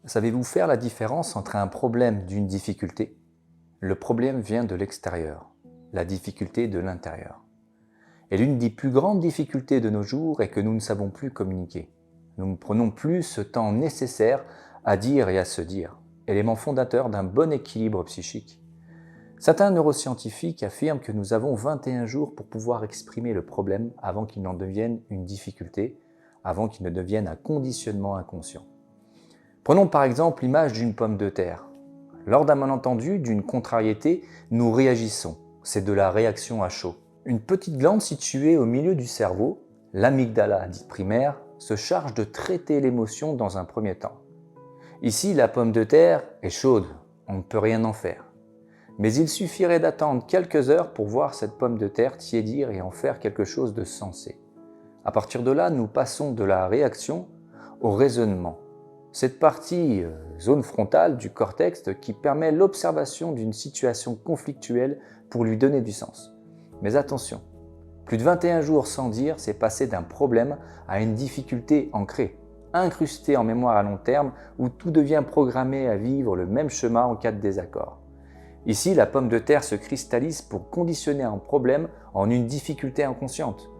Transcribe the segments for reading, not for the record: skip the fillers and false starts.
Savez-vous faire la différence entre un problème d'une difficulté? Le problème vient de l'extérieur, la difficulté de l'intérieur. Et l'une des plus grandes difficultés de nos jours est que nous ne savons plus communiquer. Nous ne prenons plus ce temps nécessaire à dire et à se dire, élément fondateur d'un bon équilibre psychique. Certains neuroscientifiques affirment que nous avons 21 jours pour pouvoir exprimer le problème avant qu'il n'en devienne une difficulté, avant qu'il ne devienne un conditionnement inconscient. Prenons par exemple l'image d'une pomme de terre. Lors d'un malentendu, d'une contrariété, nous réagissons. C'est de la réaction à chaud. Une petite glande située au milieu du cerveau, l'amygdala dite primaire, se charge de traiter l'émotion dans un premier temps. Ici, la pomme de terre est chaude, on ne peut rien en faire. Mais il suffirait d'attendre quelques heures pour voir cette pomme de terre tiédir et en faire quelque chose de sensé. À partir de là, nous passons de la réaction au raisonnement. Cette partie, zone frontale du cortex qui permet l'observation d'une situation conflictuelle pour lui donner du sens. Mais attention, plus de 21 jours sans dire, c'est passer d'un problème à une difficulté ancrée, incrustée en mémoire à long terme où tout devient programmé à vivre le même schéma en cas de désaccord. Ici, la pomme de terre se cristallise pour conditionner un problème en une difficulté inconsciente.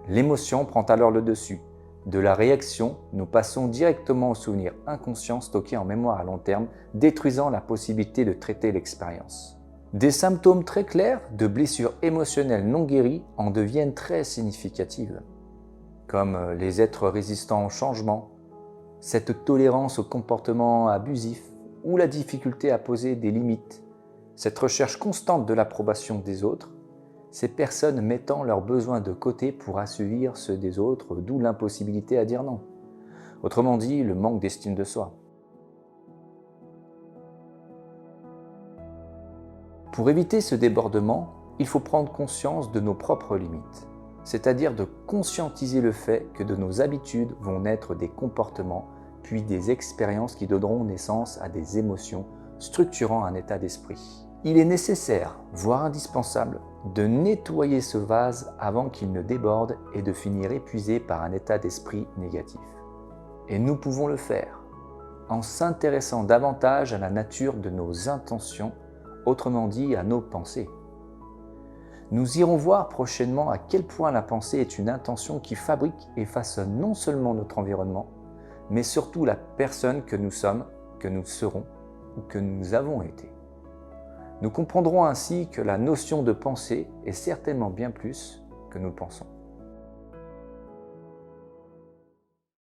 L'émotion prend alors le dessus. De la réaction, nous passons directement au souvenir inconscient stocké en mémoire à long terme, détruisant la possibilité de traiter l'expérience. Des symptômes très clairs de blessures émotionnelles non guéries en deviennent très significatives, comme les êtres résistants au changement, cette tolérance au comportement abusif ou la difficulté à poser des limites, cette recherche constante de l'approbation des autres, ces personnes mettant leurs besoins de côté pour assouvir ceux des autres, d'où l'impossibilité à dire non. Autrement dit, le manque d'estime de soi. Pour éviter ce débordement, il faut prendre conscience de nos propres limites, c'est-à-dire de conscientiser le fait que de nos habitudes vont naître des comportements, puis des expériences qui donneront naissance à des émotions, structurant un état d'esprit. Il est nécessaire, voire indispensable, de nettoyer ce vase avant qu'il ne déborde et de finir épuisé par un état d'esprit négatif. Et nous pouvons le faire en s'intéressant davantage à la nature de nos intentions, autrement dit à nos pensées. Nous irons voir prochainement à quel point la pensée est une intention qui fabrique et façonne non seulement notre environnement, mais surtout la personne que nous sommes, que nous serons ou que nous avons été. Nous comprendrons ainsi que la notion de pensée est certainement bien plus que nous le pensons.